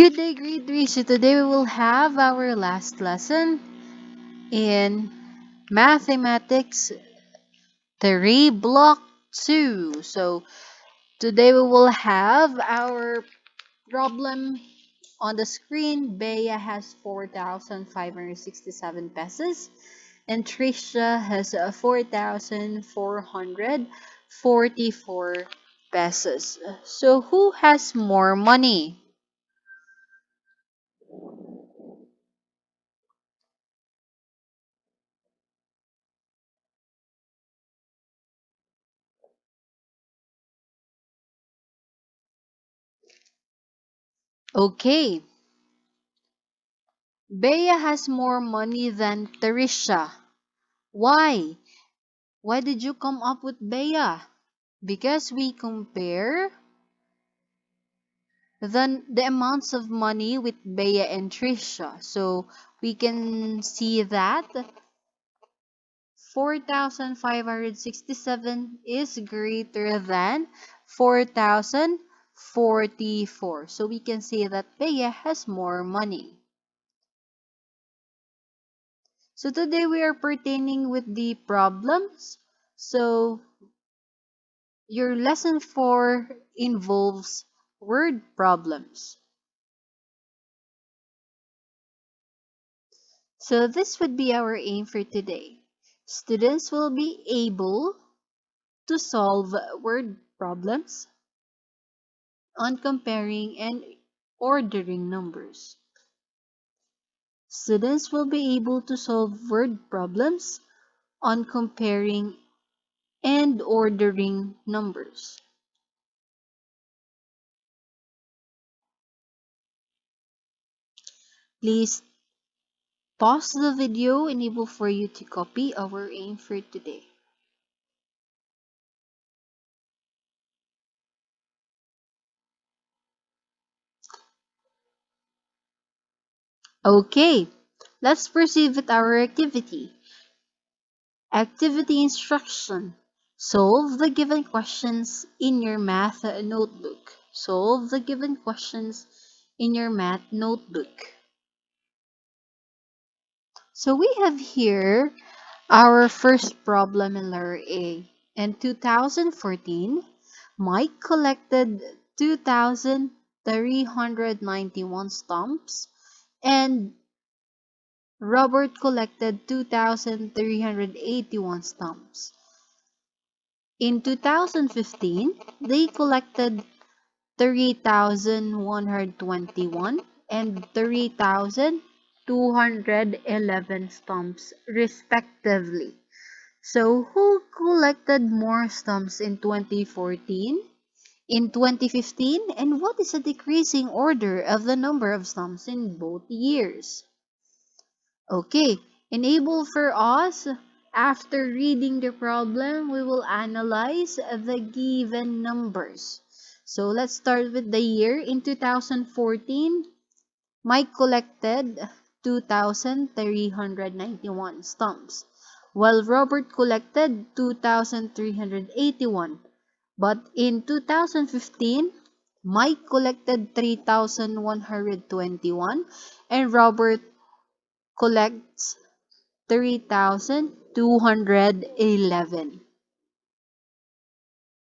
Good day, grade 3. So today we will have our last lesson in Mathematics 3 Block 2. So today we will have our problem on the screen. Bea has 4,567 pesos and Trisha has 4,444 pesos. So who has more money? Okay. Bea has more money than Teresha. Why? Why did you come up with Bea? Because we compare the amounts of money with Bea and Trisha. So we can see that 4,567 is greater than 4,044. So we can say that Bea has more money. So today we are pertaining with the problems. So your lesson 4 involves word problems. So this would be our aim for today. Students will be able to solve word problems on comparing and ordering numbers. Students will be able to solve word problems on comparing and ordering numbers. Please pause the video, enable for you to copy our aim for today. Okay, let's proceed with our activity. Activity instruction. Solve the given questions in your math notebook. Solve the given questions in your math notebook. So we have here our first problem in letter A. In 2014, Mike collected 2,391 stamps and Robert collected 2,381 stamps. In 2015, they collected 3,121 and 3,211 stamps respectively. So, who collected more stamps in 2014, in 2015, and what is the decreasing order of the number of stamps in both years? Okay, enable for us. After reading the problem, we will analyze the given numbers. So let's start with the year. In 2014, Mike collected 2,391 stamps, while Robert collected 2,381. But in 2015, Mike collected 3,121 and Robert collects 3,211.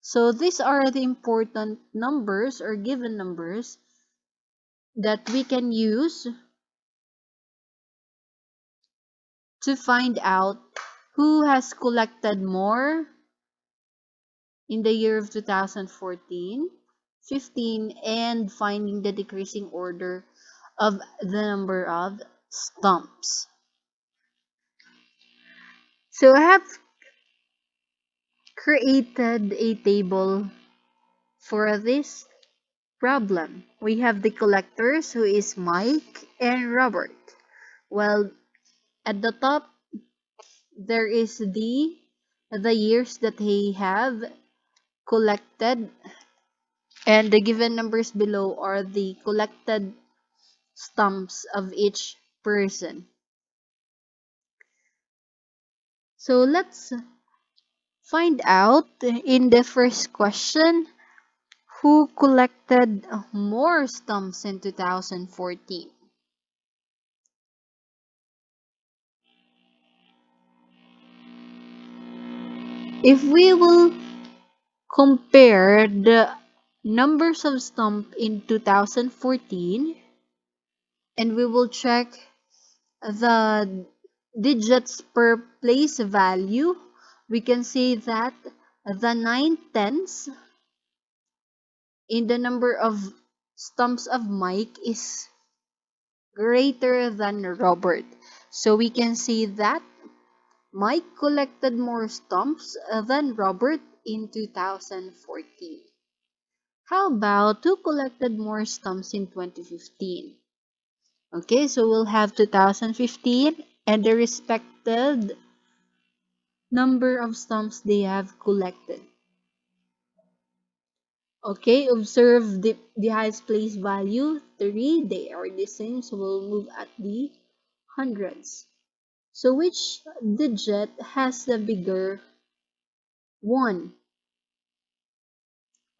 So these are the important numbers or given numbers that we can use to find out who has collected more in the year of 2014, 15, and finding the decreasing order of the number of stumps. So I have created a table for this problem. We have the collectors who is Mike and Robert. Well, at the top there is the years that they have collected, and the given numbers below are the collected stumps of each person. So let's find out in the first question Who collected more stumps in 2014? If we will compare the numbers of stump in 2014 and we will check the digits per place value, we can say that the 9 tenths in the number of stumps of Mike is greater than Robert. So we can say that Mike collected more stumps than Robert in 2014. How about who collected more stumps in 2015? Okay, so we'll have 2015 and the respected number of stumps they have collected. Okay, observe the highest place value, 3. They are the same, so we'll move at the hundreds. So which digit has the bigger one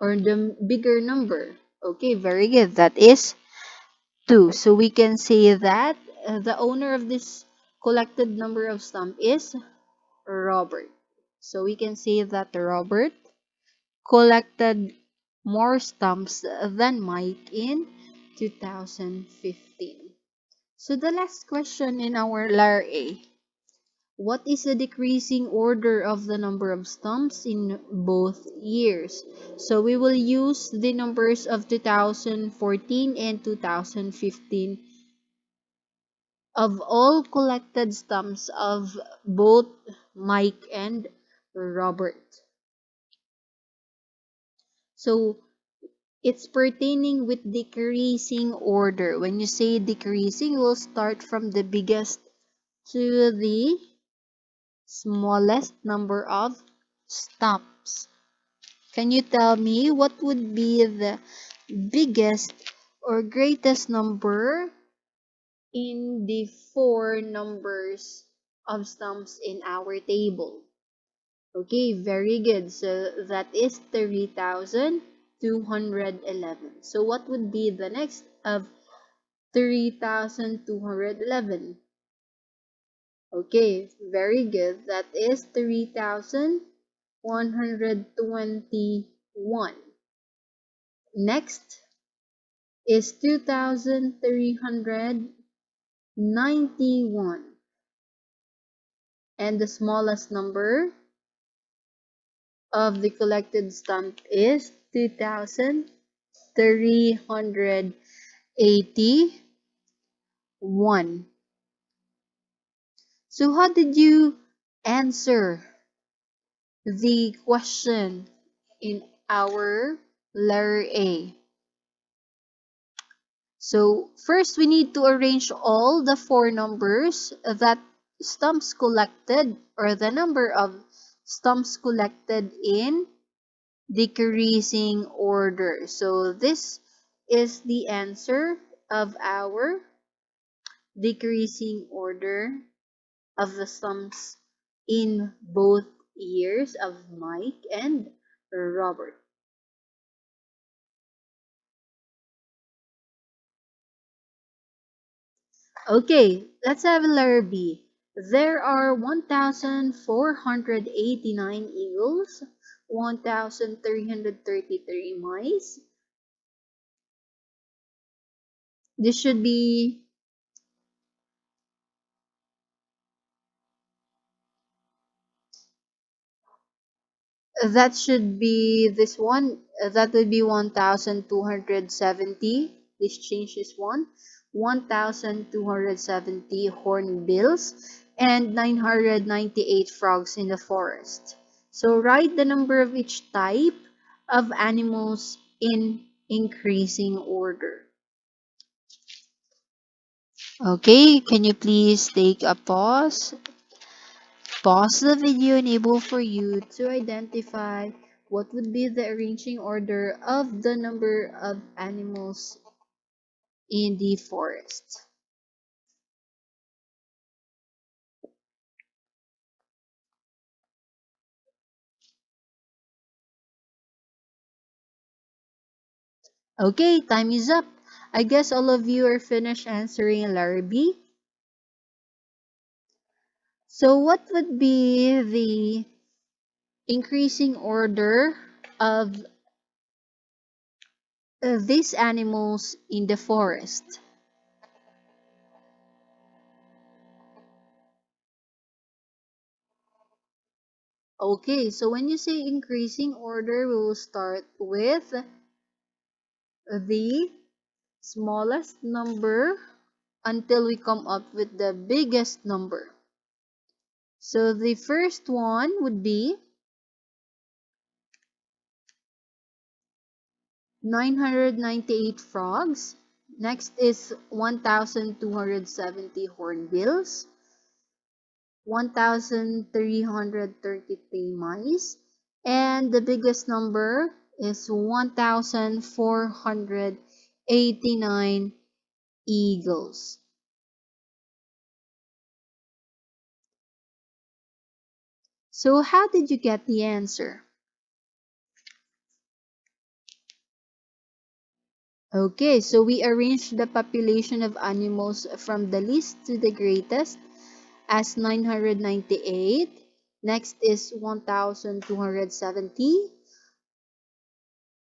or the bigger number? Okay, very good. That is 2. So we can say that the owner of this collected number of stump is Robert. So we can say that Robert collected more stumps than Mike in 2015. So the last question in our layer A. What is the decreasing order of the number of stumps in both years? So we will use the numbers of 2014 and 2015 of all collected stumps of both Mike and Robert. So it's pertaining with decreasing order. When you say decreasing, we'll start from the biggest to the smallest number of stumps. Can you tell me what would be the biggest or greatest number in the four numbers of stumps in our table? Okay, very good. So that is 3,211. So what would be the next of 3,211? Okay, very good. That is 3,121. Next is 2,391. And the smallest number of the collected stump is 2,381. So how did you answer the question in our letter A? So first we need to arrange all the four numbers that stumps collected or the number of stumps collected in decreasing order. So this is the answer of our decreasing order of the stumps in both years of Mike and Robert. Okay, let's have letter B. There are 1,489 eagles, 1,333 mice. This should be that should be this one. That would be 1,270. This change is 1,270 hornbills and 998 frogs in the forest. So write the number of each type of animals in increasing order. Okay, can you please take a pause? Pause the video, enable for you to identify what would be the arranging order of the number of animals in the forest. Okay, time is up. I guess all of you are finished answering Larry B. So what would be the increasing order of these animals in the forest? Okay, so when you say increasing order, we will start with the smallest number until we come up with the biggest number. So the first one would be 998 frogs. Next is 1,270 hornbills, 1,333 mice, and the biggest number is 1,489 eagles. So how did you get the answer? Okay, so we arranged the population of animals from the least to the greatest as 998. Next is 1,270.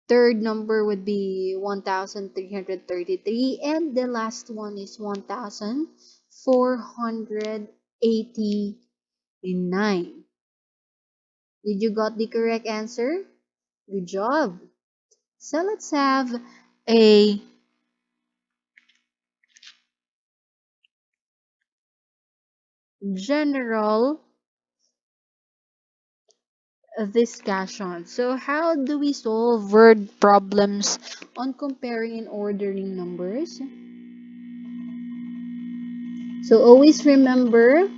Third number would be 1,333. And the last one is 1,489. Did you got the correct answer? Good job. So let's have a general discussion. So how do we solve word problems on comparing and ordering numbers? So always remember,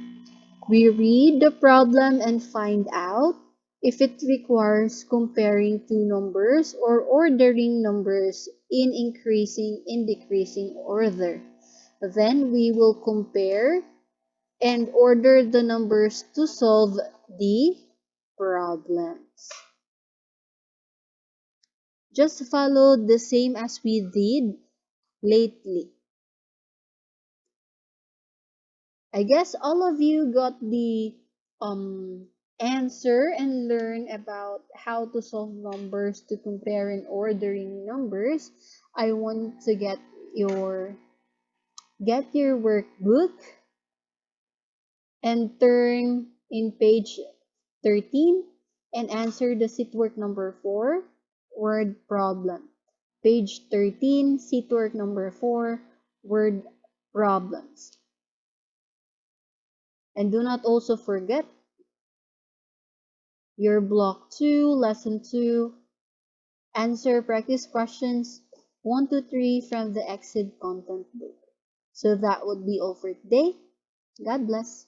we read the problem and find out if it requires comparing two numbers or ordering numbers in increasing and decreasing order. Then we will compare and order the numbers to solve the problems. Just follow the same as we did lately. I guess all of you got the answer and learn about how to solve numbers to compare and ordering numbers. I want to get your workbook and turn in page 13 and answer the seat work number 4 word problem. Page 13, seat work number 4 word problems. And do not also forget your block 2, lesson 2, answer practice questions 1 to 3 from the exit content book. So that would be all for today. God bless.